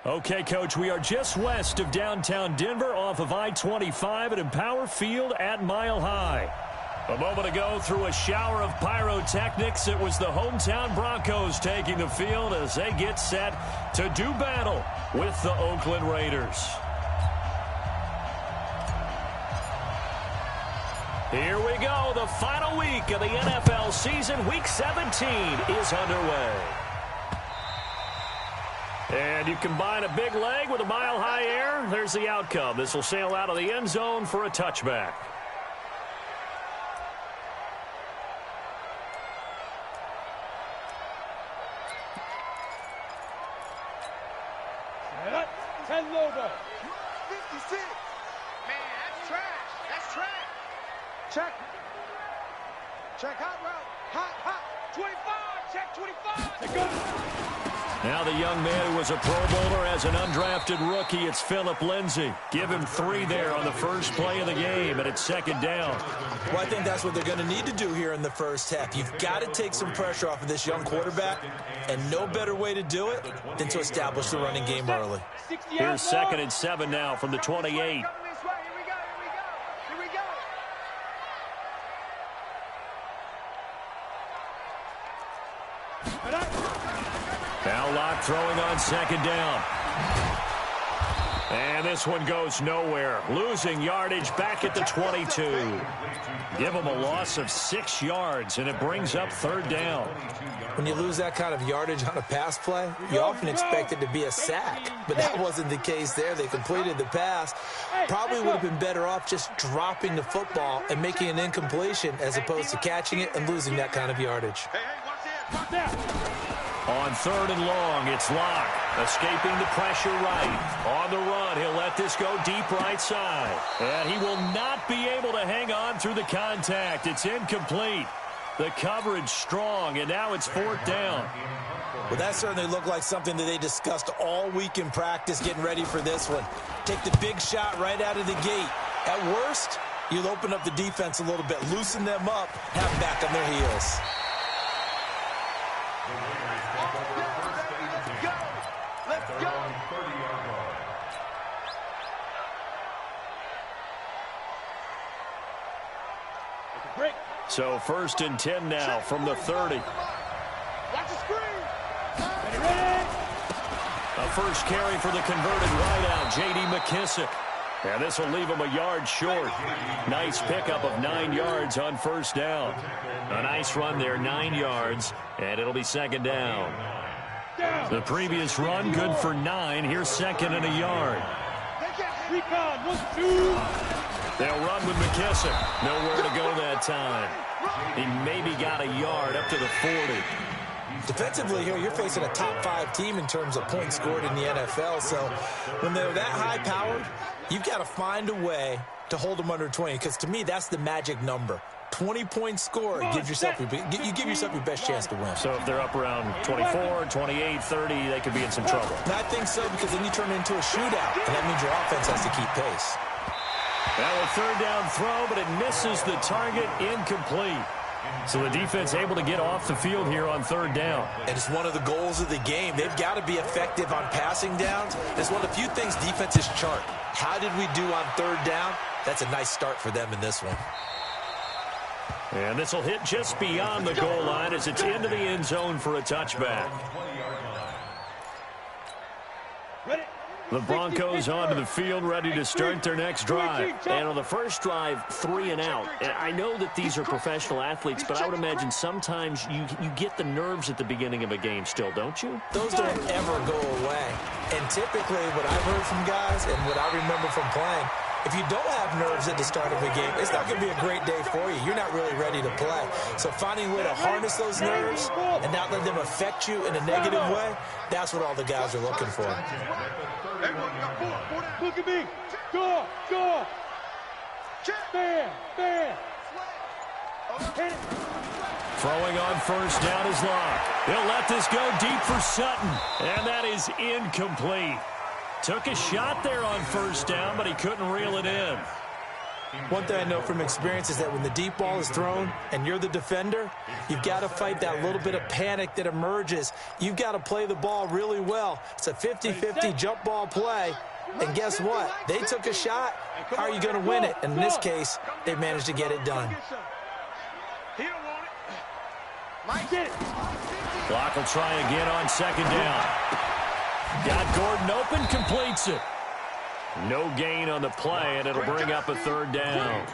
Okay, Coach, we are just west of downtown Denver off of I-25 at Empower Field at Mile High. A moment ago, through a shower of pyrotechnics, it was the hometown Broncos taking the field as they get set to do battle with the Oakland Raiders. Here we go. The final week of the NFL season. Week 17 is underway. And you combine a big leg with a mile-high air, there's the outcome. This will sail out of the end zone for a touchback. Set up, 10 logo. 56. Man, that's trash. That's trash. Check. Check hot route. Hot. 25. Check 25. Let's go. Now the young man who was a Pro Bowler as an undrafted rookie, it's Phillip Lindsay. Give him 3 there on the first play of the game, and it's second down. Well, I think that's what they're going to need to do here in the first half. You've got to take some pressure off of this young quarterback, and no better way to do it than to establish the running game early. Here's 2nd and 7 now from the 28. Now Locke throwing on second down. And this one goes nowhere. Losing yardage back at the 22. Give them a loss of 6 yards, and it brings up 3rd down. When you lose that kind of yardage on a pass play, you often expect it to be a sack. But that wasn't the case there. They completed the pass. Probably would have been better off just dropping the football and making an incompletion as opposed to catching it and losing that kind of yardage. On 3rd and long, it's Locke. Escaping the pressure right. On the run, he'll let this go deep right side. And he will not be able to hang on through the contact. It's incomplete. The coverage strong, and now it's 4th down. Well, that certainly looked like something that they discussed all week in practice getting ready for this one. Take the big shot right out of the gate. At worst, you'll open up the defense a little bit, loosen them up, have them back on their heels. So 1st and 10 now from the 30. Watch the screen. A first carry for the converted wideout, J.D. McKissick. And this will leave him a yard short. Nice pickup of 9 yards on 1st down. A nice run there, 9 yards, and it'll be 2nd down. The previous run, good for 9. Here's 2nd and a yard. Recon, 1-2. They'll run with McKissick. Nowhere to go that time. He maybe got a yard up to the 40. Defensively here, you're facing a top 5 team in terms of points scored in the NFL. So when they're that high-powered, you've got to find a way to hold them under 20. Because to me, that's the magic number. 20 points scored, you give yourself your best chance to win. So if they're up around 24, 28, 30, they could be in some trouble. And I think so, because then you turn it into a shootout, and that means your offense has to keep pace. Now a 3rd down throw, but it misses the target, incomplete. So the defense able to get off the field here on 3rd down. And it's one of the goals of the game. They've got to be effective on passing downs. It's one of the few things defenses chart. How did we do on 3rd down? That's a nice start for them in this one. And this will hit just beyond the goal line as it's into the end zone for a touchback. The Broncos onto the field, ready to start their next drive. And on the first drive, 3 and out. And I know that these are professional athletes, but I would imagine sometimes you get the nerves at the beginning of a game still, don't you? Those don't ever go away. And typically what I've heard from guys and what I remember from playing, if you don't have nerves at the start of a game, it's not going to be a great day for you. You're not really ready to play. So finding a way to harness those nerves and not let them affect you in a negative way, that's what all the guys are looking for. Look at me. Go. Bam. Throwing on 1st down is Locke. He'll let this go deep for Sutton. And that is incomplete. Took a shot there on 1st down, but he couldn't reel it in. One thing I know from experience is that when the deep ball is thrown and you're the defender, you've got to fight that little bit of panic that emerges. You've got to play the ball really well. It's a 50-50 jump ball play. And guess what? They took a shot. How are you going to win it? And in this case, they managed to get it done. Clock will try again on second down. Got Gordon open, completes it. No gain on the play, and it'll bring up a third down.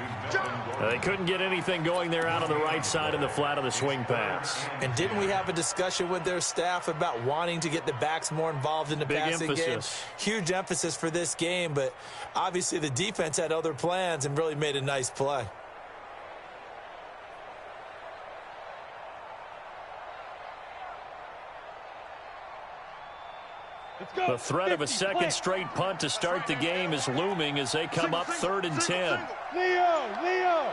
They couldn't get anything going there out on the right side in the flat of the swing pass. And didn't we have a discussion with their staff about wanting to get the backs more involved in the passing game? Huge emphasis for this game, but obviously the defense had other plans and really made a nice play. The threat of a second straight punt to start the game is looming as they come up 3rd and 10. Leo!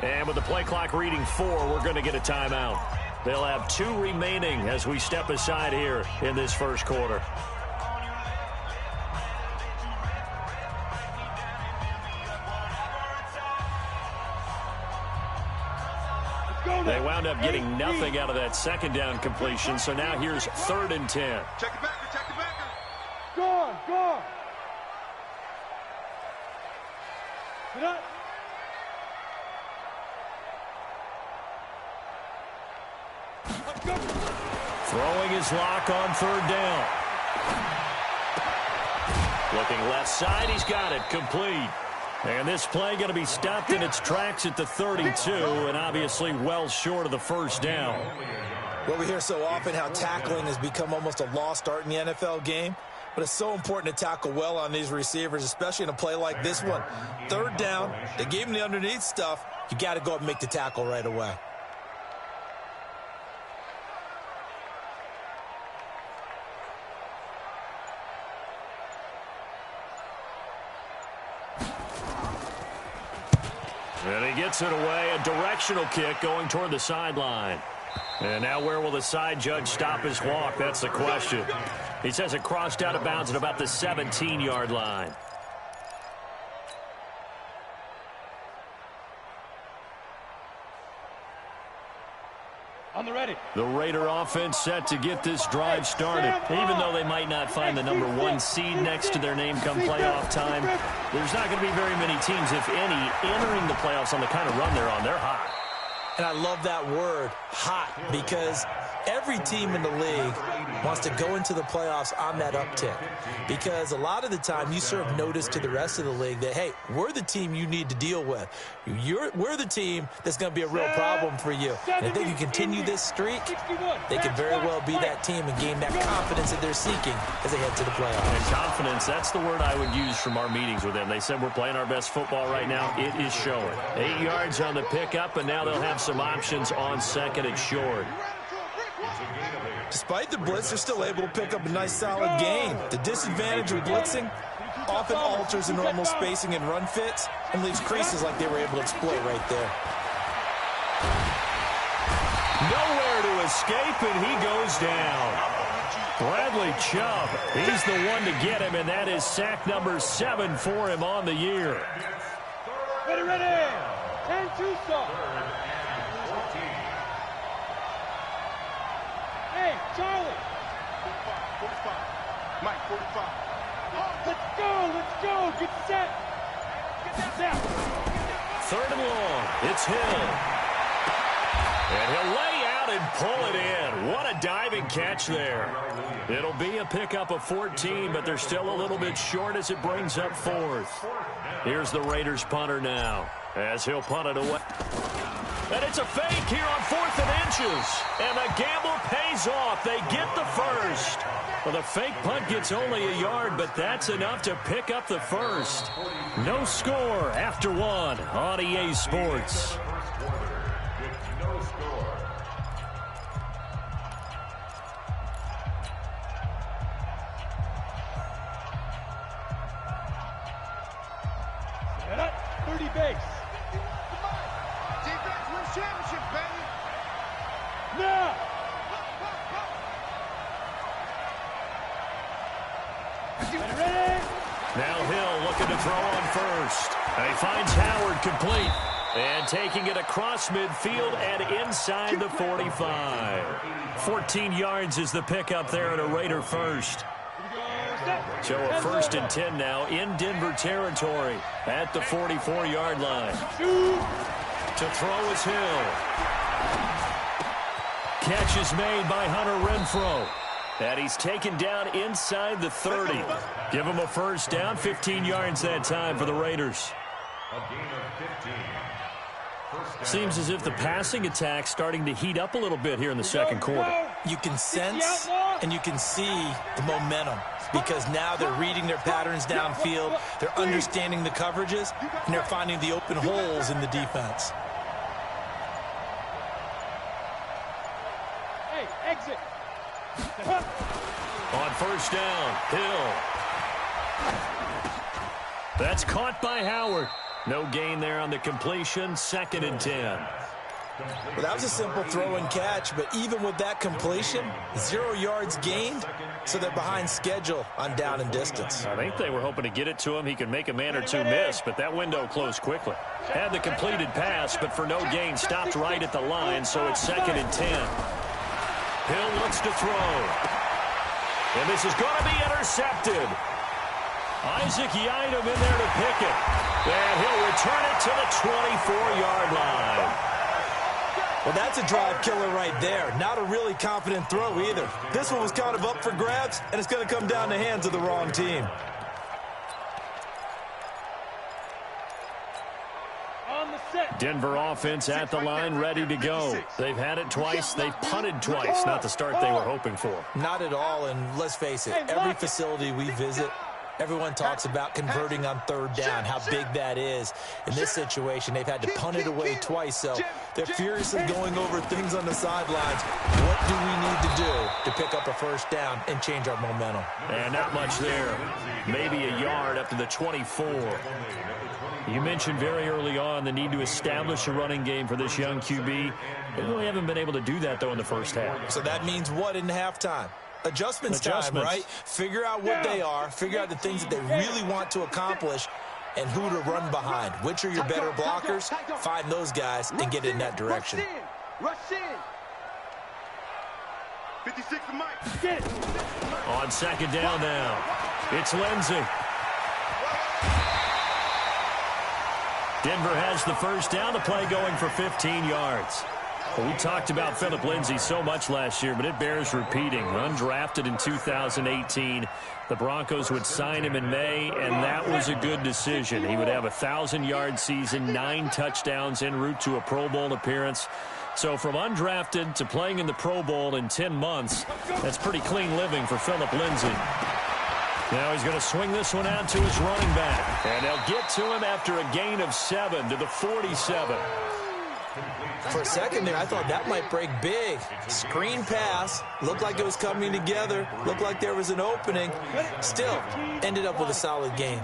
And with the play clock reading 4, we're going to get a timeout. They'll have 2 remaining as we step aside here in this first quarter. They wound up getting nothing out of that second down completion, so now here's 3rd and 10. Check the backer. Gone! Get up! Throwing his lock on 3rd down. Looking left side, he's got it, complete. And this play going to be stopped in its tracks at the 32, and obviously well short of the first down. Well, we hear so often how tackling has become almost a lost art in the NFL game, but it's so important to tackle well on these receivers, especially in a play like this one. 3rd down, they gave him the underneath stuff. You got to go up and make the tackle right away. And he gets it away, a directional kick going toward the sideline. And now where will the side judge stop his walk? That's the question. He says it crossed out of bounds at about the 17-yard line. On the ready. The Raider offense set to get this drive started. Even though they might not find the number 1 seed next to their name come playoff time, there's not going to be very many teams, if any, entering the playoffs on the kind of run they're on. They're hot. And I love that word, hot, because every team in the league wants to go into the playoffs on that uptick. Because a lot of the time you serve notice to the rest of the league that, hey, we're the team you need to deal with. We're the team that's going to be a real problem for you. And if they can continue this streak, they could very well be that team and gain that confidence that they're seeking as they head to the playoffs. And confidence, that's the word I would use from our meetings with them. They said we're playing our best football right now. It is showing. 8 yards on the pickup, and now they'll have some options on 2nd and short. Despite the blitz, they're still able to pick up a nice, solid gain. The disadvantage of blitzing often alters the normal spacing and run fits and leaves creases like they were able to exploit right there. Nowhere to escape, and he goes down. Bradley Chubb, he's the one to get him, and that is sack number 7 for him on the year. Ready. 10-2 stop. Hey, Charlie. 45. Mike, 45. Let's go. Get set. Get that. 3rd and long. It's Hill. And he'll lay out and pull it in. What a diving catch there. It'll be a pickup of 14, but they're still a little bit short as it brings up 4th. Here's the Raiders punter now as he'll punt it away. And it's a fake here on 4th and inches. And the gamble pays off. They get the first. Well, the fake punt gets only a yard, but that's enough to pick up the first. No score after 1 on EA Sports. Set up. 30 base. Defense wins championship, baby. Now. Ready? Now Hill looking to throw on first. And he finds Howard complete. And taking it across midfield and inside the 45. 14 yards is the pickup there at a Raider first. So a 1st and 10 now in Denver territory at the 44-yard line. To throw is Hill. Catch is made by Hunter Renfrow. And he's taken down inside the 30. Give him a 1st down, 15 yards that time for the Raiders. A gain of 15. Seems as if the passing attack's starting to heat up a little bit here in the second quarter. You can sense and you can see the momentum because now they're reading their patterns downfield, they're understanding the coverages, and they're finding the open holes in the defense. Hey, exit. On 1st down, Hill. That's caught by Howard. No gain there on the completion, 2nd and 10. Well, that was a simple throw and catch, but even with that completion, 0 yards gained, so they're behind schedule on down and distance. I think they were hoping to get it to him. He could make a man or two miss, but that window closed quickly. Had the completed pass, but for no gain, stopped right at the line, so it's 2nd and 10. Hill looks to throw. And this is going to be intercepted. Isaac Yiadom in there to pick it. And he'll return it to the 24-yard line. Well, that's a drive killer right there. Not a really confident throw either. This one was kind of up for grabs, and it's going to come down the hands of the wrong team. On the set. Denver offense at the line, ready to go. They've had it twice. They've punted twice. Not the start they were hoping for. Not at all, and let's face it, every facility we visit, everyone talks about converting on 3rd down, how big that is. In this situation, they've had to punt it away twice, so they're furiously going over things on the sidelines. What do we need to do to pick up a 1st down and change our momentum? And not much there. Maybe a yard up to the 24. You mentioned very early on the need to establish a running game for this young QB. They really haven't been able to do that, though, in the first half. So that means what in halftime? Adjustments time, right? Figure out what they are, figure out the things that they really want to accomplish, and who to run behind. Which are your better blockers? Find those guys and get in that direction. Rush in. 56 to Mike. Get it. On 2nd down now, it's Lindsey. Denver has the 1st down, the play going for 15 yards. Well, we talked about Phillip Lindsay so much last year, but it bears repeating. Undrafted in 2018. The Broncos would sign him in May, and that was a good decision. He would have a 1,000-yard season, 9 touchdowns en route to a Pro Bowl appearance. So from undrafted to playing in the Pro Bowl in 10 months, that's pretty clean living for Phillip Lindsay. Now he's going to swing this one out to his running back. And they'll get to him after a gain of 7 to the 47. For a second there, I thought that might break big. Screen pass. Looked like it was coming together. Looked like there was an opening. Still, ended up with a solid gain.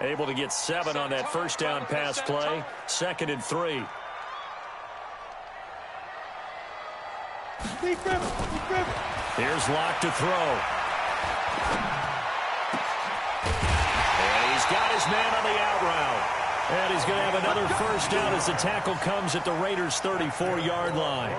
Able to get 7 on that 1st down pass play. 2nd and 3. Here's Locke to throw. And he's got his man on the out route. And he's going to have another 1st down as the tackle comes at the Raiders' 34-yard line.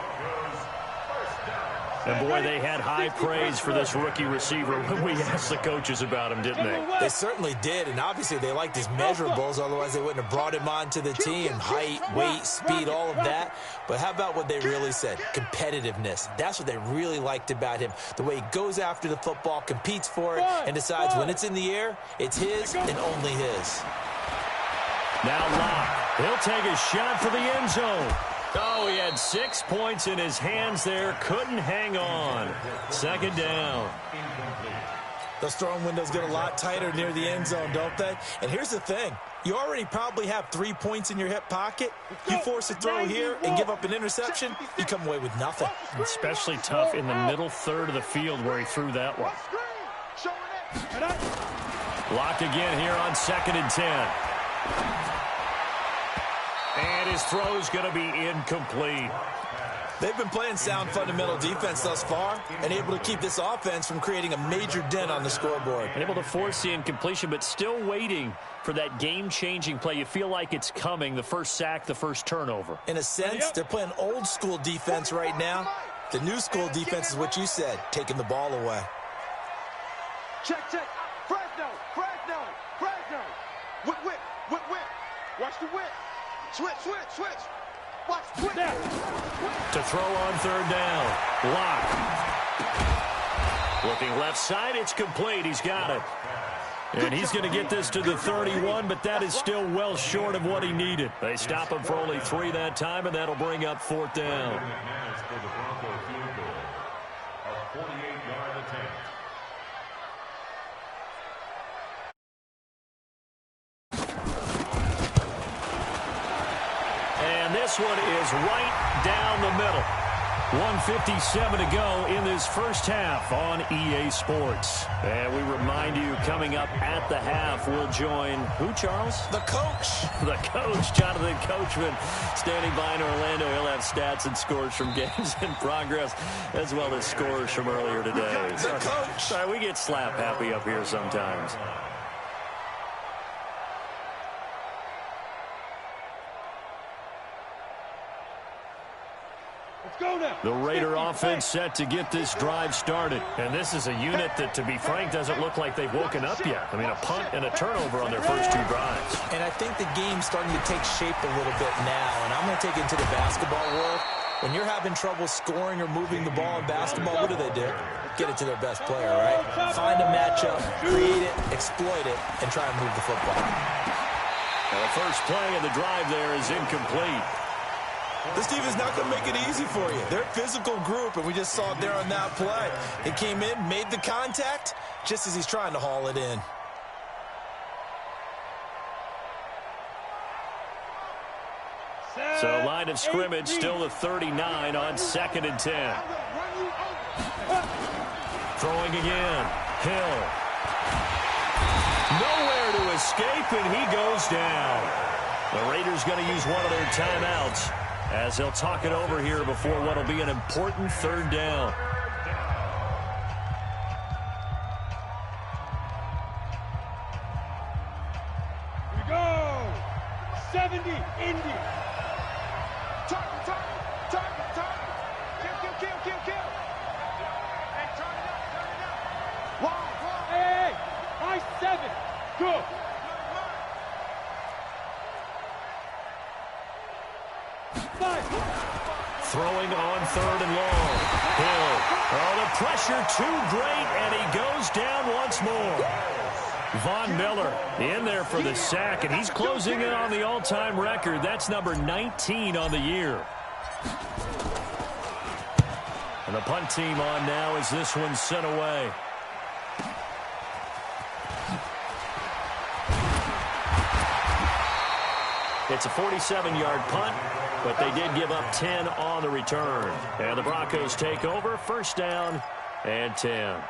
And, boy, they had high praise for this rookie receiver when we asked the coaches about him, didn't they? They certainly did, and obviously they liked his measurables, otherwise they wouldn't have brought him on to the team. Height, weight, speed, all of that. But how about what they really said? Competitiveness. That's what they really liked about him. The way he goes after the football, competes for it, and decides when it's in the air, it's his and only his. Now Locke. He'll take a shot for the end zone. Oh, he had 6 points in his hands there. Couldn't hang on. 2nd down. Those throwing windows get a lot tighter near the end zone, don't they? And here's the thing. You already probably have 3 points in your hip pocket. You force a throw here and give up an interception, you come away with nothing. Especially tough in the middle third of the field where he threw that one. Locked again here on 2nd and 10. And his throw's going to be incomplete. They've been playing sound fundamental defense thus far and able to keep this offense from creating a major dent on the scoreboard. Able to force the incompletion, but still waiting for that game-changing play. You feel like it's coming, the first sack, the first turnover. In a sense, they're playing old-school defense right now. The new-school defense is what you said, taking the ball away. Check, check. Fresno, Fresno, Fresno. Whip, whip, whip, whip. Watch the whip. Switch, switch, switch. Watch, switch. To throw on third down. Lock. Looking left side, it's complete. He's got it. And he's going to get this to the 31, but that is still well short of what he needed. They stop him for only 3 that time, and that'll bring up 4th down. For the Bronco field goal, a 48-yard attempt. And this one is right down the middle. 1:57 to go in this first half on EA Sports. And we remind you, coming up at the half, we'll join who, Charles? The coach. The coach, Jonathan Coachman, standing by in Orlando. He'll have stats and scores from games in progress, as well as scores from earlier today. The coach. Sorry, we get slap happy up here sometimes. Go now. The Raider offense set to get this drive started. And this is a unit that, to be frank, doesn't look like they've woken up yet. I mean, a punt and a turnover on their first 2 drives. And I think the game's starting to take shape a little bit now. And I'm going to take it into the basketball world. When you're having trouble scoring or moving the ball in basketball, what do? Get it to their best player, right? Find a matchup, create it, exploit it, and try and move the football. Now, the first play of the drive there is incomplete. This team is not going to make it easy for you. They're a physical group, and we just saw it there on that play. He came in, made the contact, just as he's trying to haul it in. So line of scrimmage still the 39 on 2nd and 10. Throwing again. Hill. Nowhere to escape, and he goes down. The Raiders going to use one of their timeouts as they'll talk it over here before what will be an important 3rd down. Here we go. 70, Indy. Target, target, target, target. Kill, kill, kill, kill, kill. Hey, turn it up, turn it up. Wide. Hey, high 7. Good. Throwing on 3rd and long. Hill. Oh, the pressure too great, and he goes down once more. Von Miller in there for the sack, and he's closing in on the all-time record. That's number 19 on the year. And the punt team on now as this one's sent away. It's a 47-yard punt, but they did give up 10 on the return. And the Broncos take over, 1st down and 10.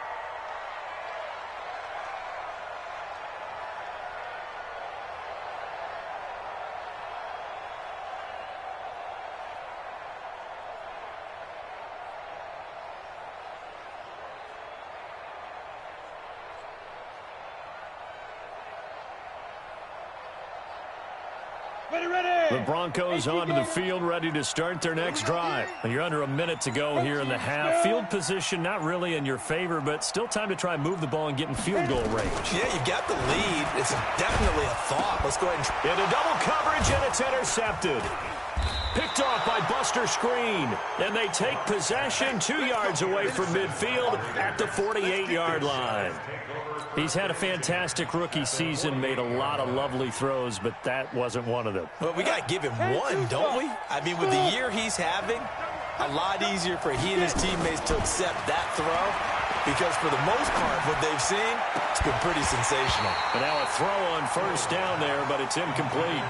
The Broncos onto the field, ready to start their next drive. And you're under a minute to go here in the half. Field position not really in your favor, but still time to try and move the ball and get in field goal range. Yeah, you got the lead. It's definitely a thought. Let's go ahead and into double coverage, and it's intercepted. Picked off by Buster Screen. And they take possession 2 yards away from midfield at the 48-yard line. He's had a fantastic rookie season, made a lot of lovely throws, but that wasn't one of them. Well, we got to give him one, don't we? I mean, with the year he's having, a lot easier for he and his teammates to accept that throw because for the most part, what they've seen, it's been pretty sensational. And now a throw on 1st down there, but it's incomplete.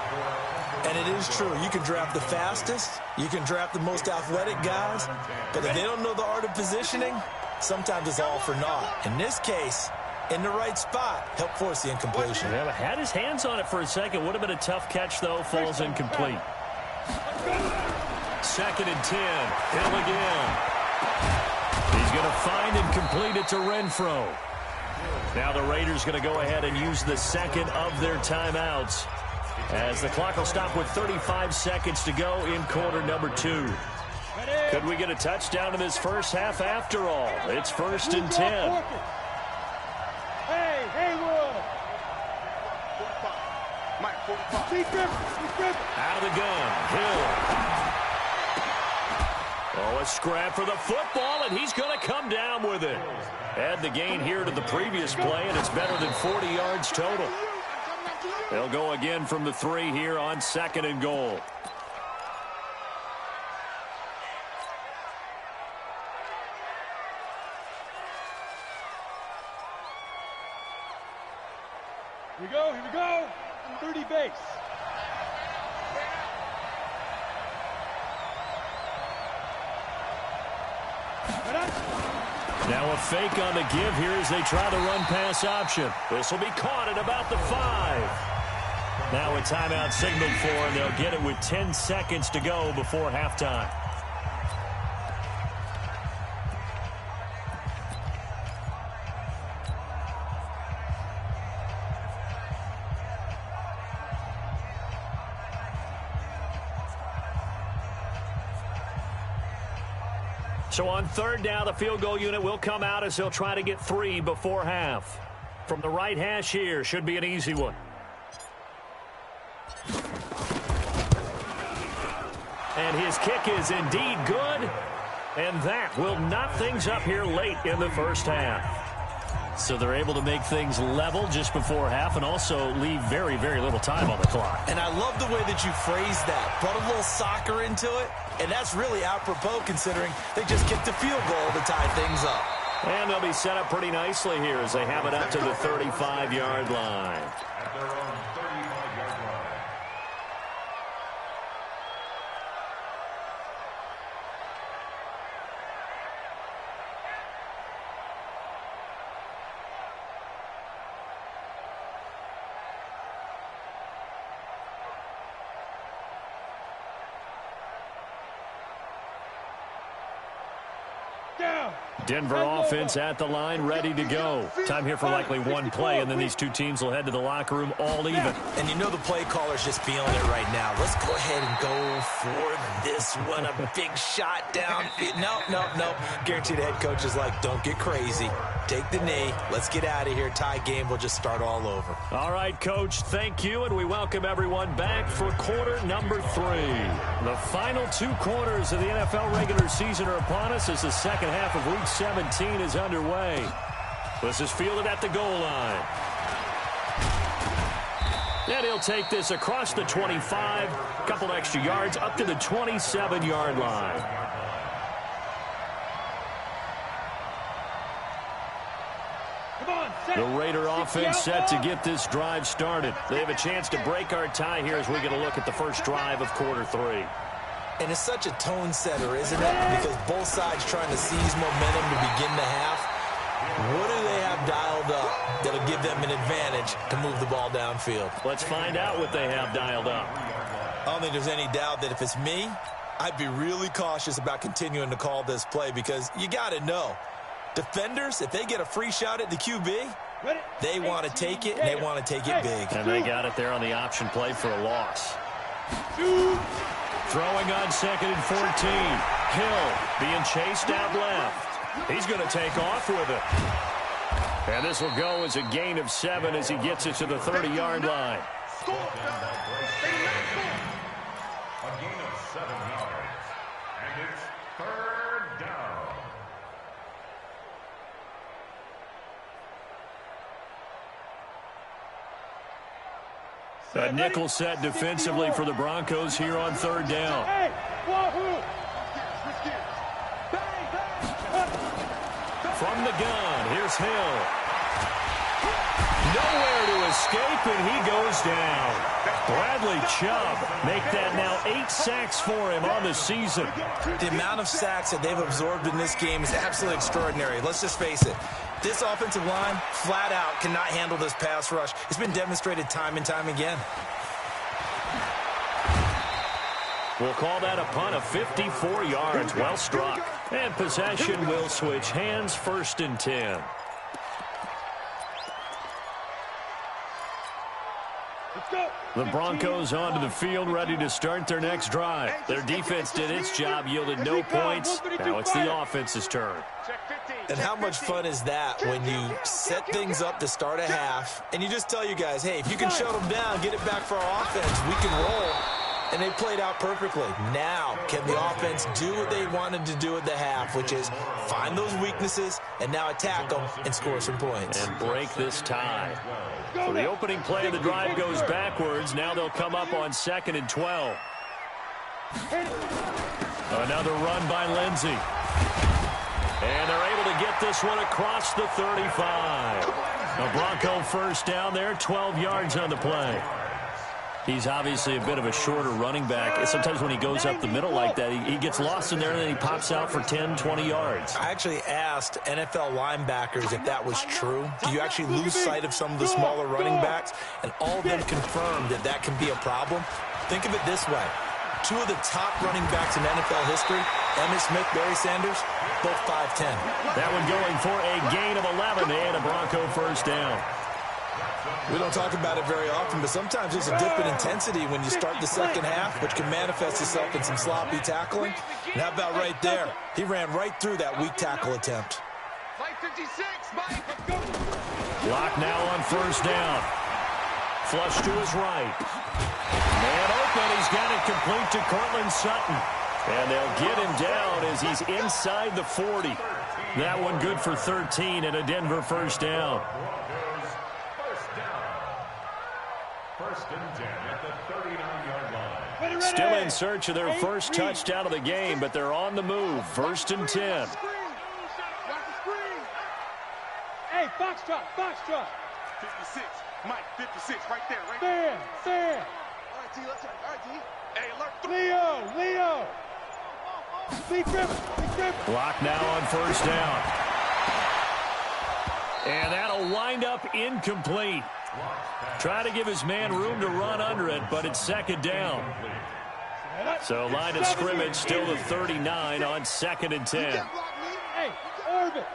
And it is true. You can draft the fastest. You can draft the most athletic guys. But if they don't know the art of positioning, sometimes it's all for naught. In this case, in the right spot, help force the incompletion. Yeah, had his hands on it for a second. Would have been a tough catch, though. Falls incomplete. 2nd and 10. Hill again. He's going to find and complete it to Renfro. Now the Raiders going to go ahead and use the second of their timeouts, as the clock will stop with 35 seconds to go in quarter number 2. Could we get a touchdown in this first half after all? It's 1st and 10. Hey, Haywood! 45. Mike, 45. Keep dribbling. Out of the gun, Hill. Oh, a scrap for the football, and he's going to come down with it. Add the gain here to the previous play, and it's better than 40 yards total. They'll go again from the 3 here on 2nd and goal. Here we go. 30 base. Now a fake on the give here as they try the run-pass option. This will be caught at about the 5. Now a timeout signaled for, and they'll get it with 10 seconds to go before halftime. So on 3rd down, the field goal unit will come out as they'll try to get 3 before half. From the right hash here, should be an easy one. And his kick is indeed good. And that will knot things up here late in the first half. So they're able to make things level just before half and also leave very, very little time on the clock. And I love the way that you phrased that. Put a little soccer into it, and that's really apropos considering they just kicked a field goal to tie things up. And they'll be set up pretty nicely here as they have it up to the 35-yard line. At their own 35-yard line. Denver offense at the line, ready to go. Time here for likely one play, and then these two teams will head to the locker room all even. And you know the play caller's just feeling it right now. Let's go ahead and go for this one. A big shot down. No. Guaranteed the head coach is like, don't get crazy. Take the knee. Let's get out of here. Tie game. We'll just start all over. All right, Coach, thank you, and we welcome everyone back for quarter number 3. The final 2 quarters of the NFL regular season are upon us as the second half of Week 17 is underway. This is fielded at the goal line. And he'll take this across the 25, a couple extra yards up to the 27-yard line. The Raider offense set to get this drive started. They have a chance to break our tie here as we get a look at the first drive of quarter 3. And it's such a tone setter, isn't it? Because both sides trying to seize momentum to begin the half. What do they have dialed up that'll give them an advantage to move the ball downfield? Let's find out what they have dialed up. I don't think there's any doubt that if it's me, I'd be really cautious about continuing to call this play because you got to know. Defenders, if they get a free shot at the QB, they want to take it, and they want to take it big. And they got it there on the option play for a loss. Throwing on 2nd and 14. Hill being chased out left. He's going to take off with it. And this will go as a gain of 7 as he gets it to the 30-yard line. A gain of 7 yards. And it's 3rd down. A nickel set defensively for the Broncos here on 3rd down. From the gun, here's Hill. Nowhere to escape, and he goes down. Bradley Chubb make that now 8 sacks for him on the season. The amount of sacks that they've absorbed in this game is absolutely extraordinary. Let's just face it. This offensive line, flat out, cannot handle this pass rush. It's been demonstrated time and time again. We'll call that a punt of 54 yards. Well struck. And possession will switch hands, 1st and 10. The Broncos onto the field, ready to start their next drive. Their defense did its job, yielded no points. Now it's the offense's turn. And how much fun is that when you set things up to start a half, and you just tell you guys, hey, if you can shut them down, get it back for our offense, we can roll. And they played out perfectly. Now, can the offense do what they wanted to do at the half, which is find those weaknesses and now attack them and score some points. And break this tie. So the opening play of the drive goes backwards. Now they'll come up on 2nd and 12. Another run by Lindsey. And they're able to get this one across the 35. A Bronco first down there, 12 yards on the play. He's obviously a bit of a shorter running back. Sometimes when he goes up the middle like that, he gets lost in there and then he pops out for 10, 20 yards. I actually asked NFL linebackers if that was true. Do you actually lose sight of some of the smaller running backs? And all of them confirmed that that can be a problem. Think of it this way. 2 of the top running backs in NFL history, Emmitt Smith, Barry Sanders, both 5'10". That one going for a gain of 11 and a Bronco first down. We don't talk about it very often, but sometimes there's a dip in intensity when you start the second half, which can manifest itself in some sloppy tackling. And how about right there? He ran right through that weak tackle attempt. Block now on 1st down. Flush to his right. Man open. He's got it complete to Cortland Sutton. And they'll get him down as he's inside the 40. That one good for 13 and a Denver first down. Still in search of their first touchdown of the game, but they're on the move. 1st and 10. Hey, Foxtrot, Foxtrot. 56, Mike, 56, right there, right there. There. All right, D, let's try. All right, D. Hey, alert. Leo. Lee Griffin. Block now on 1st down. And that'll wind up incomplete. Try to give his man room to run under it, but it's 2nd down. So line of scrimmage still the 39 on 2nd and 10. Hey, Orbit.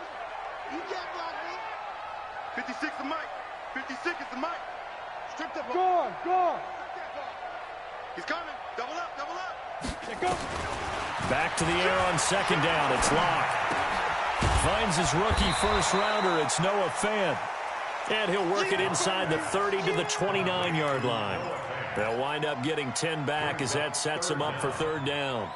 You can't block me. 56 is Mike. 56 is the Mike. Strip the ball. Go. He's coming. Double up. There go. Back to the air on 2nd down. It's Locke. Finds his rookie first rounder. It's Noah Fant. And he'll work it inside the 30 to the 29-yard line. They'll wind up getting 10 back as that sets them up for 3rd down.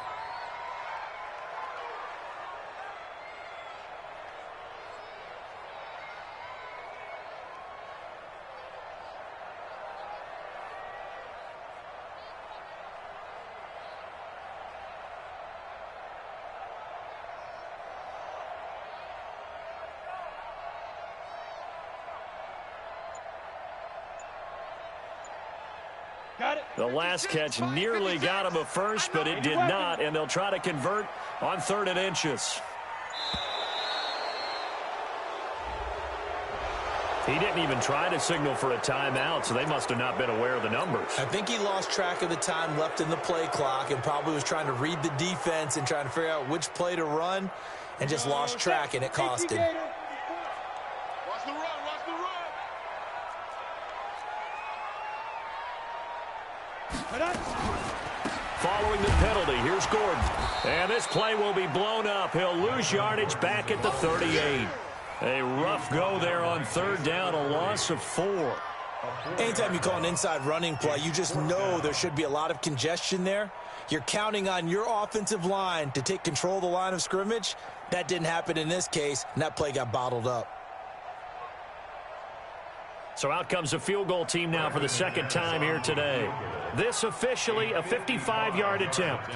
The last catch nearly got him a first, but it did not, and they'll try to convert on 3rd and inches. He didn't even try to signal for a timeout, so they must have not been aware of the numbers. I think he lost track of the time left in the play clock and probably was trying to read the defense and trying to figure out which play to run and just lost track, and it cost him. Watch the run. Following the penalty, here's Gordon. And this play will be blown up. He'll lose yardage back at the 38. A rough go there on 3rd down, a loss of 4. Anytime you call an inside running play, you just know there should be a lot of congestion there. You're counting on your offensive line to take control of the line of scrimmage. That didn't happen in this case, and that play got bottled up. So out comes a field goal team now for the 2nd time here today. This officially a 55-yard attempt.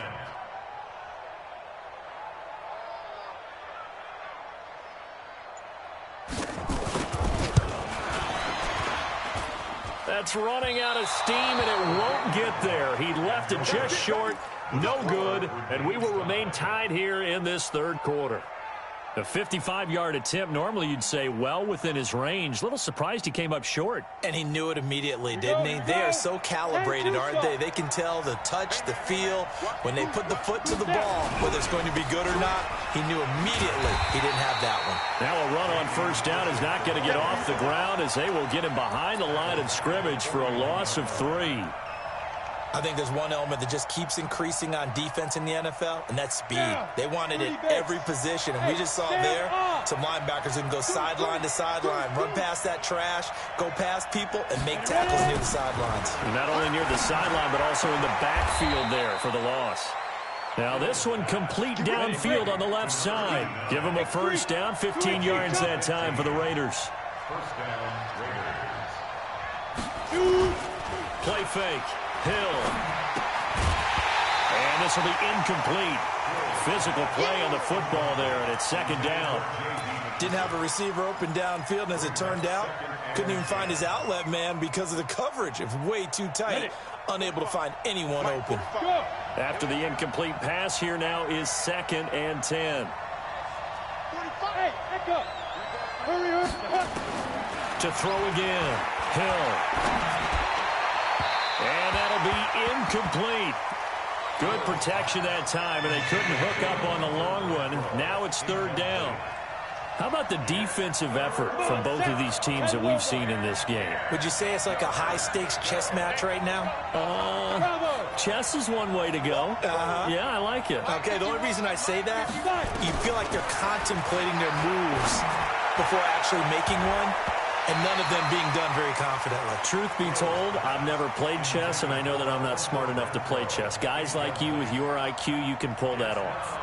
That's running out of steam, and it won't get there. He left it just short, no good, and we will remain tied here in this 3rd quarter. A 55-yard attempt, normally you'd say well within his range. Little surprised he came up short. And he knew it immediately, didn't he? They are so calibrated, aren't they? They can tell the touch, the feel. When they put the foot to the ball, whether it's going to be good or not, he knew immediately he didn't have that one. Now a run on first down is not going to get off the ground as they will get him behind the line of scrimmage for a loss of 3. I think there's one element that just keeps increasing on defense in the NFL, and that's speed. They want it at every position, and we just saw there some linebackers who can go sideline to sideline, run past that trash, go past people, and make tackles near the sidelines. Not only near the sideline, but also in the backfield there for the loss. Now this one complete downfield on the left side. Give him a first down, 15 yards that time for the Raiders. First down, Raiders. Play fake. Hill. And this will be incomplete. Physical play on the football there, and it's second down. Didn't have a receiver open downfield, and as it turned out, couldn't even find his outlet man because of the coverage. It was way too tight. Unable to find anyone open. After the incomplete pass, here now is 2nd and 10. Hey, echo. Hurry. To throw again. Hill. And that'll be incomplete. Good protection that time, and they couldn't hook up on the long one. Now it's 3rd down. How about the defensive effort from both of these teams that we've seen in this game? Would you say it's like a high-stakes chess match right now? Chess is one way to go. Yeah, I like it. Okay, the only reason I say that, you feel like they're contemplating their moves before actually making one, and none of them being done very confidently. Truth be told, I've never played chess, and I know that I'm not smart enough to play chess. Guys like you with your IQ, you can pull that off.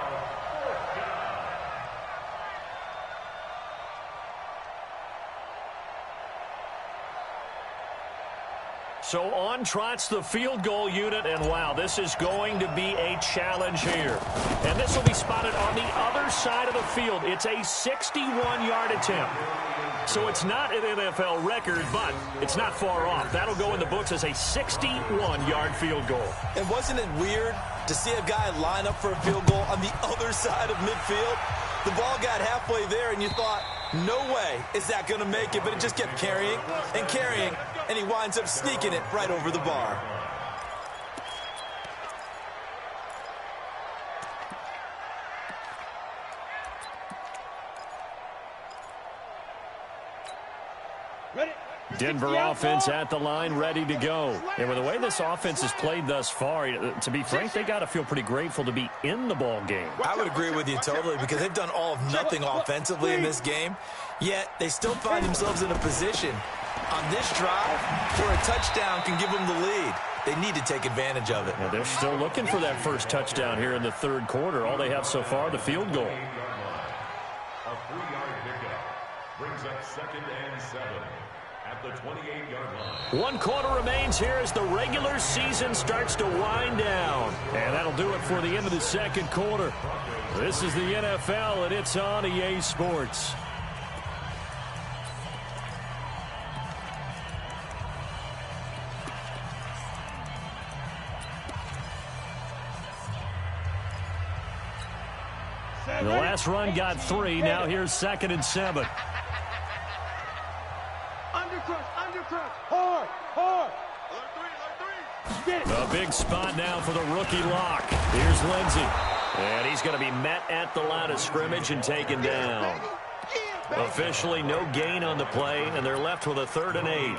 So on trots the field goal unit, and wow, this is going to be a challenge here. And this will be spotted on the other side of the field. It's a 61-yard attempt. So it's not an NFL record, but it's not far off. That'll go in the books as a 61-yard field goal. And wasn't it weird to see a guy line up for a field goal on the other side of midfield? The ball got halfway there, and you thought, no way is that going to make it, but it just kept carrying and carrying, and he winds up sneaking it right over the bar. Denver offense at the line, ready to go. And with the way this offense has played thus far, to be frank, they got to feel pretty grateful to be in the ball game. I would agree with you totally, because they've done all of nothing offensively in this game, yet they still find themselves in a position on this drive where a touchdown can give them the lead. They need to take advantage of it. Yeah, they're still looking for that first touchdown here in the 3rd quarter. All they have so far, the field goal. A 3-yard pickup brings up 2nd and 7. At the 28-yard line. 1 quarter remains here as the regular season starts to wind down. And that'll do it for the end of the 2nd quarter. This is the NFL, and it's on EA Sports. The last run got 3. Now here's 2nd and 7. Hard. A big spot now for the rookie lock. Here's Lindsey. And he's going to be met at the line of scrimmage and taken down. Officially no gain on the play, and they're left with a 3rd and 8.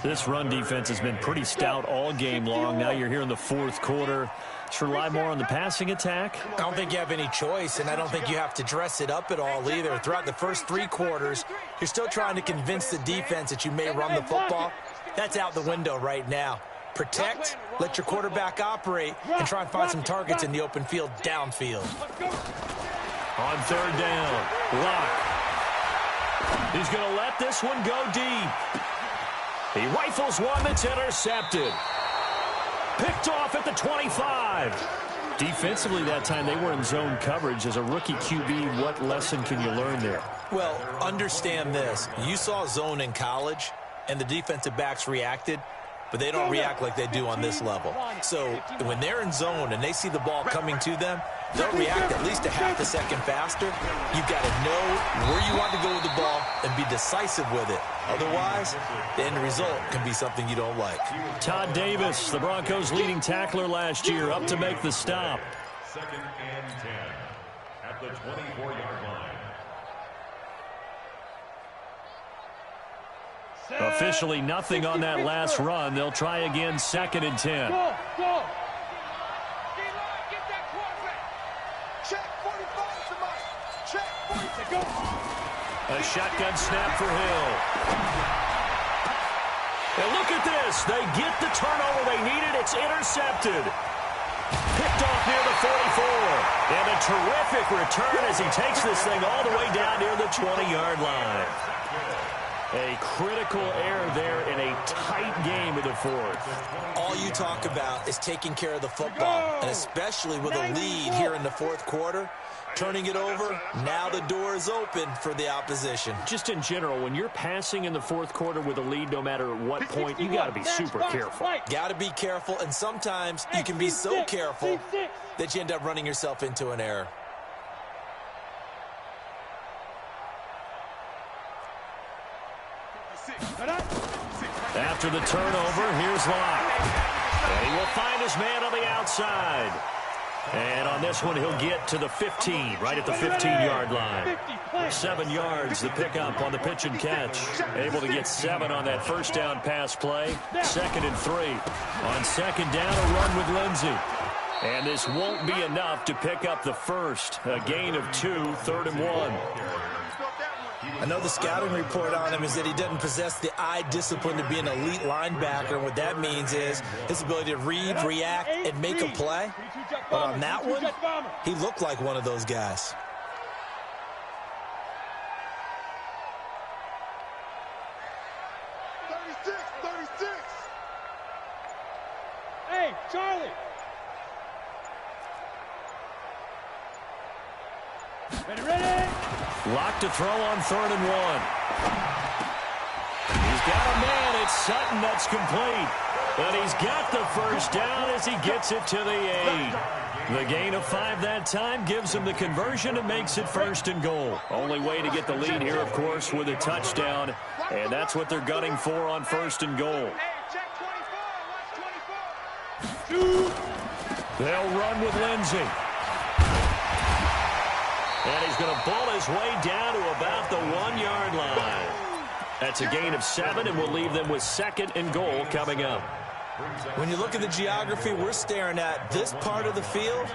This run defense has been pretty stout all game long. Now you're here in the 4th quarter. Should rely more on the passing attack? I don't think you have any choice, and I don't think you have to dress it up at all either. Throughout the first 3 quarters, you're still trying to convince the defense that you may run the football. That's out the window right now. Protect, let your quarterback operate, and try and find some targets in the open field downfield. On 3rd down, Lock. He's going to let this one go deep. He rifles one that's intercepted. Picked off at the 25. Defensively that time, they were in zone coverage. As a rookie QB, what lesson can you learn there? Well, understand this. You saw zone in college, and the defensive backs reacted, but they don't react like they do on this level. So when they're in zone and they see the ball coming to them, they'll react at least a half a second faster. You've got to know where you want to go with the ball and be decisive with it. Otherwise, the end result can be something you don't like. Todd Davis, the Broncos' leading tackler last year, up to make the stop. 2nd and 10 at the 24-yard line. Officially nothing on that last run. They'll try again, 2nd and 10. Go, go. Check 45, somebody. Check 45. Go. A shotgun snap for Hill. And look at this. They get the turnover they needed. It's intercepted. Picked off near the 44. And a terrific return as he takes this thing all the way down near the 20-yard line. A critical error there in a tight game of the fourth. All you talk about is taking care of the football, and especially with a lead here in the fourth quarter. Turning it over, now the door is open for the opposition. Just in general, when you're passing in the fourth quarter with a lead, no matter what point, you got to be super careful. Got to be careful, and sometimes you can be so careful that you end up running yourself into an error. After the turnover, here's Locke. And he will find his man on the outside. And on this one, he'll get to the 15, right at the 15-yard line. 7 yards, the pickup on the pitch and catch. Able to get 7 on that first down pass play. 2nd and 3. On 2nd down, a run with Lindsey. And this won't be enough to pick up the first. A gain of 2, 3rd and 1. I know the scouting report on him is that he doesn't possess the eye discipline to be an elite linebacker. And what that means is his ability to read, react, and make a play. But on that one, he looked like one of those guys. Hey, Charlie. Ready? Locked to throw on 3rd and 1. He's got a man. It's Sutton that's complete. But he's got the first down as he gets it to the 8. The gain of 5 that time gives him the conversion and makes it 1st and goal. Only way to get the lead here, of course, with a touchdown. And that's what they're gunning for on 1st and goal. They'll run with Lindsey. And he's going to bull his way down to about the 1-yard line. That's a gain of 7, and we'll leave them with 2nd and goal coming up. When you look at the geography we're staring at, this part of the field,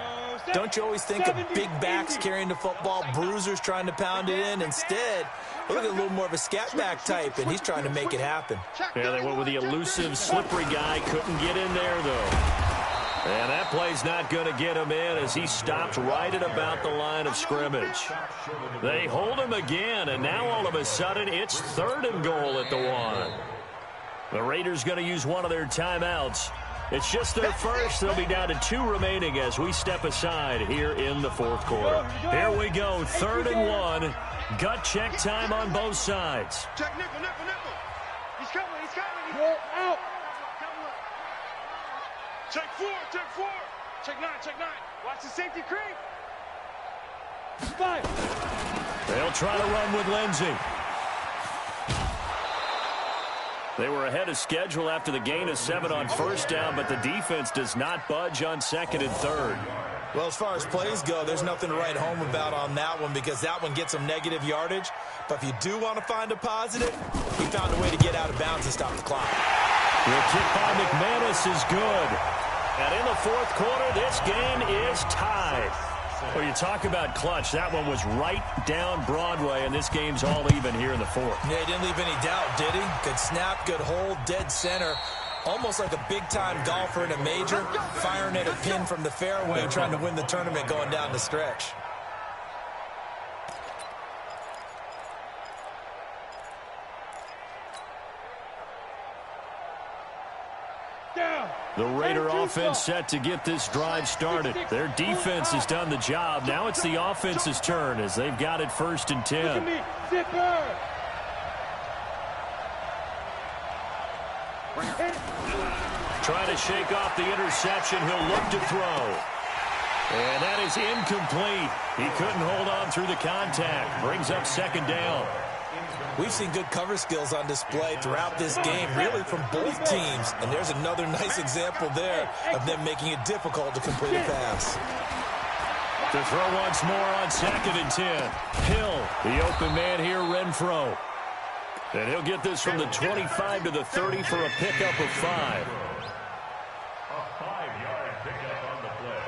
don't you always think of big backs carrying the football, bruisers trying to pound it in? Instead, look at a little more of a scat back type, and he's trying to make it happen. Yeah, they went with the elusive, slippery guy. Couldn't get in there, though. And that play's not going to get him in as he stopped right at about the line of scrimmage. They hold him again, and now all of a sudden it's 3rd and goal at the 1. The Raiders going to use one of their timeouts. It's just their first. They'll be down to 2 remaining as we step aside here in the fourth quarter. Here we go, 3rd and 1. Gut check time on both sides. Check nickel. He's coming. Go out. Check 4. Check 9. Watch the safety creep. 5. They'll try to run with Lindsey. They were ahead of schedule after the gain of 7 on 1st down, but the defense does not budge on 2nd and 3rd. Well, as far as plays go, there's nothing to write home about on that one because that one gets some negative yardage. But if you do want to find a positive, he found a way to get out of bounds and stop the clock. The kick by McManus is good. And in the fourth quarter, this game is tied. Well, you talk about clutch. That one was right down Broadway, and this game's all even here in the fourth. Yeah, he didn't leave any doubt, did he? Good snap, good hold, dead center. Almost like a big-time golfer in a major, firing at a pin from the fairway, trying to win the tournament going down the stretch. The Raider offense set to get this drive started. Their defense has done the job. Now it's the offense's turn as they've got it 1st and 10. Trying to shake off the interception. He'll look to throw. And that is incomplete. He couldn't hold on through the contact. Brings up second down. We've seen good cover skills on display throughout this game, really from both teams. And there's another nice example there of them making it difficult to complete a pass. To throw once more on 2nd and 10. Hill, the open man here, Renfro. And he'll get this from the 25 to the 30 for a pickup of 5. A 5-yard pickup on the play.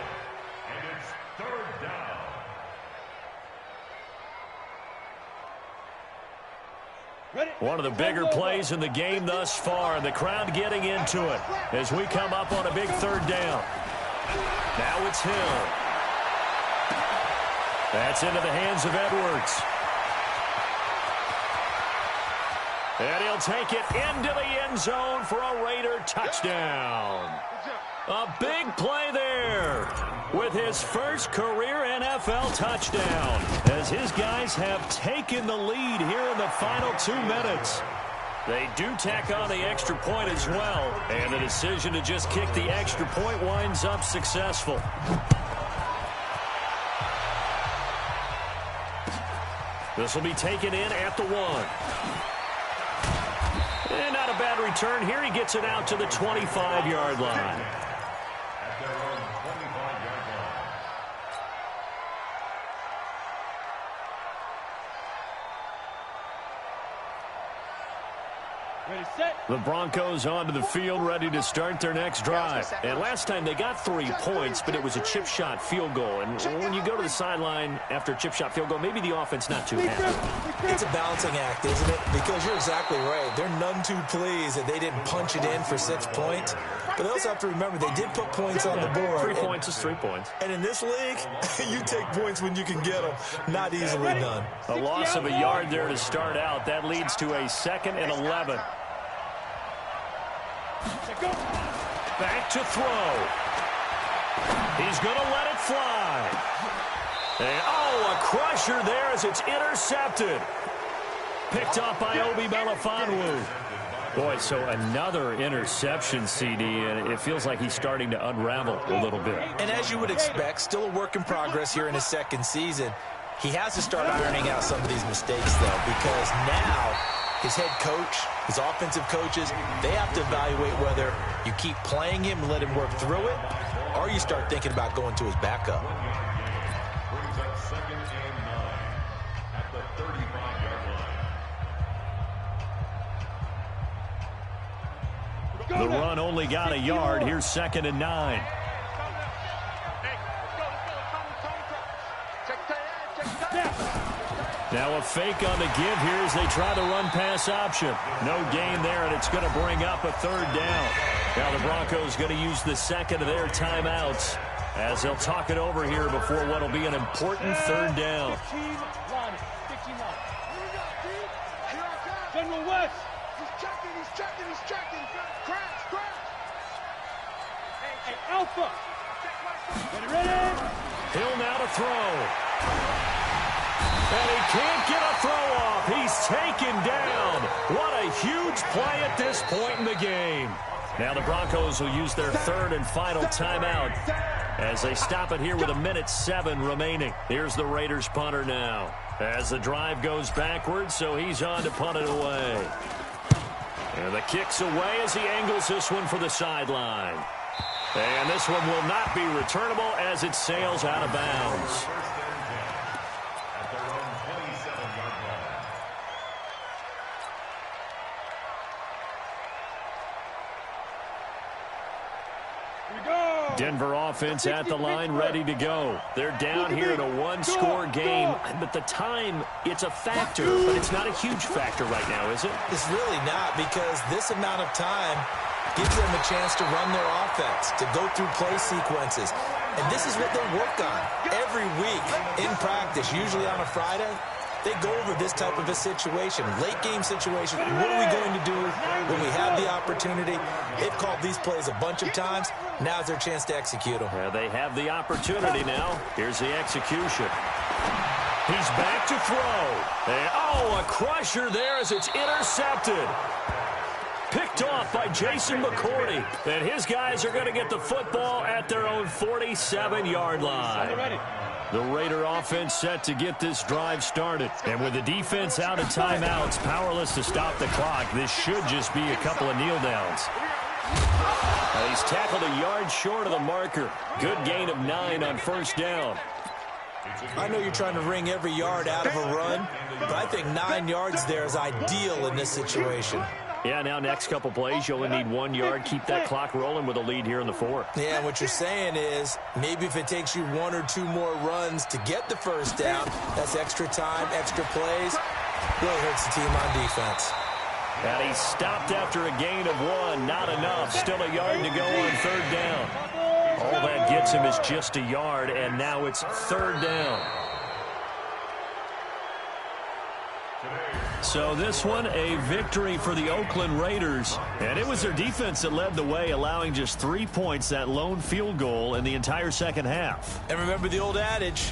And it's 3rd down. One of the bigger plays in the game thus far, and the crowd getting into it as we come up on a big 3rd down. Now it's Hill. That's into the hands of Edwards. And he'll take it into the end zone for a Raider touchdown. A big play there with his first career NFL touchdown as his guys have taken the lead here in the final 2 minutes. They do tack on the extra point as well, and the decision to just kick the extra point winds up successful. This will be taken in at the 1. And not a bad return here. He gets it out to the 25-yard line. At their own 25-yard line. Ready, set. The Broncos onto the field, ready to start their next drive. And last time they got 3 points, but it was a chip shot field goal. And when you go to the sideline after a chip shot field goal, maybe the offense not too happy. It's a balancing act, isn't it? Because you're exactly right. They're none too pleased that they didn't punch it in for 6 points. But they also have to remember they did put points on the board. 3 points is 3 points. And in this league, you take points when you can get them. Not easily done. A loss of a yard there to start out. That leads to a 2nd and 11. Back to throw. He's going to let it fly. And, oh, a crusher there as it's intercepted. Picked up by Obi Melifonwu. Boy, so another interception, CD, and it feels like he's starting to unravel a little bit. And as you would expect, still a work in progress here in his 2nd season. He has to start ironing out some of these mistakes, though, because now his head coach, his offensive coaches, they have to evaluate whether you keep playing him and let him work through it, or you start thinking about going to his backup. Brings up 2nd and 9 at the 35-yard line. The run only got a yard. Here's 2nd and 9. Now a fake on the give here as they try to run pass option. No gain there, and it's going to bring up a 3rd down. Now the Broncos going to use the 2nd of their timeouts as they'll talk it over here before what will be an important 3rd down. General West. He's checking. Crash. Hey, Alpha. Ready. Hill now to throw. And he can't get a throw off. He's taken down. What a huge play at this point in the game. Now the Broncos will use their 3rd and final timeout as they stop it here with 1:07 remaining. Here's the Raiders punter now as the drive goes backwards, so he's on to punt it away. And the kick's away as he angles this one for the sideline. And this one will not be returnable as it sails out of bounds. Denver offense at the line, ready to go. They're down here in a 1-score game, but the time, it's a factor, but it's not a huge factor right now, is it? It's really not, because this amount of time gives them a chance to run their offense, to go through play sequences. And this is what they work on every week in practice, usually on a Friday. They go over this type of a situation, late game situation. What are we going to do when we have the opportunity? They've called these plays a bunch of times. Now's their chance to execute them. They have the opportunity now. Here's the execution. He's back to throw. And, oh, a crusher there as it's intercepted. Picked off by Jason McCourty. And his guys are going to get the football at their own 47-yard line. The Raider offense set to get this drive started. And with the defense out of timeouts, powerless to stop the clock, this should just be a couple of kneel downs. He's tackled a yard short of the marker. Good gain of 9 on first down. I know you're trying to wring every yard out of a run, but I think 9 yards there is ideal in this situation. Yeah, now next couple plays, you only need 1 yard. Keep that clock rolling with a lead here in the 4th. Yeah, what you're saying is maybe if it takes you 1 or 2 more runs to get the first down, that's extra time, extra plays. Really hurts the team on defense. And he stopped after a gain of 1. Not enough. Still a yard to go on third down. All that gets him is just a yard, and now it's third down. So this one, a victory for the Oakland Raiders. And it was their defense that led the way, allowing just 3 points, that lone field goal in the entire second half. And remember the old adage,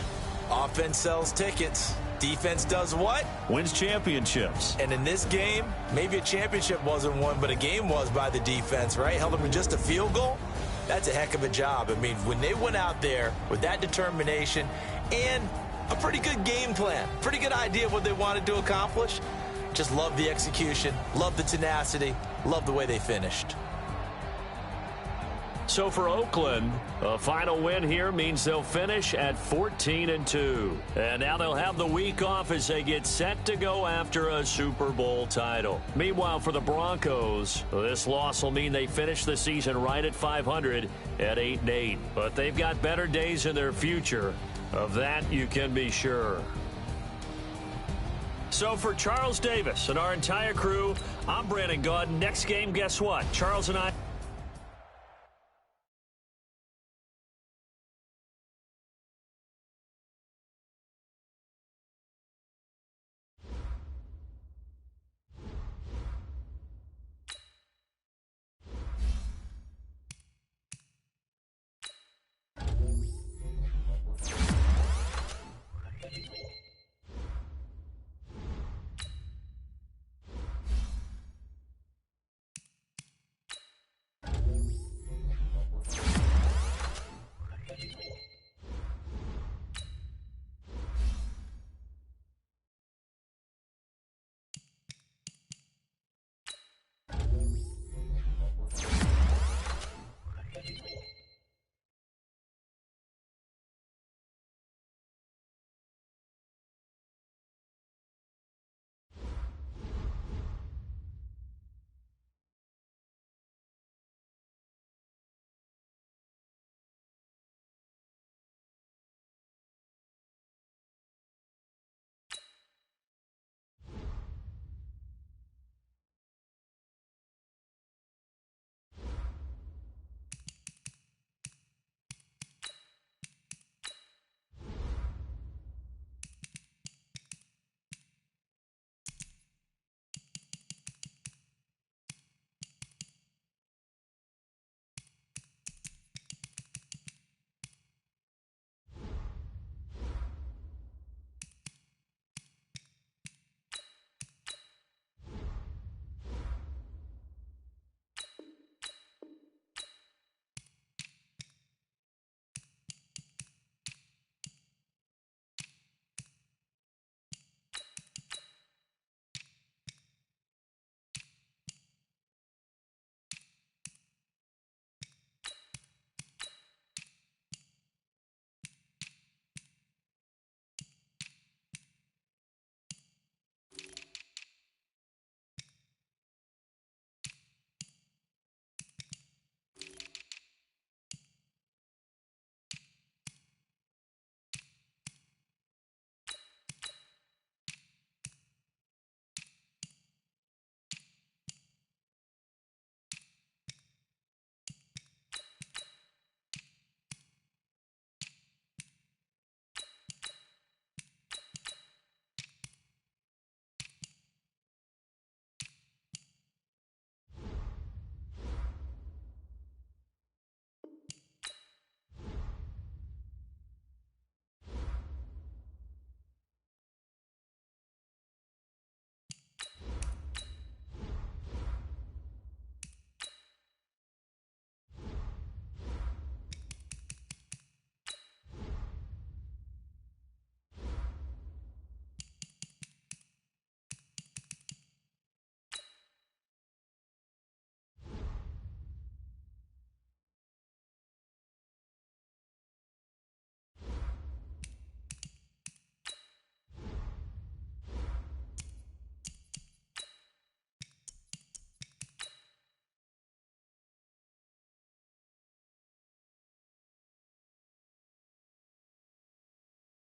offense sells tickets. Defense does what? Wins championships. And in this game, maybe a championship wasn't won, but a game was by the defense, right? Held them to just a field goal. That's a heck of a job. I mean, when they went out there with that determination and a pretty good game plan, pretty good idea of what they wanted to accomplish, just love the execution, love the tenacity, love the way they finished. So for Oakland, a final win here means they'll finish at 14-2. And now they'll have the week off as they get set to go after a Super Bowl title. Meanwhile, for the Broncos, this loss will mean they finish the season right at 500 at 8-8. But they've got better days in their future. Of that, you can be sure. So for Charles Davis and our entire crew, I'm Brandon Gaudin. Next game, guess what? Charles and I...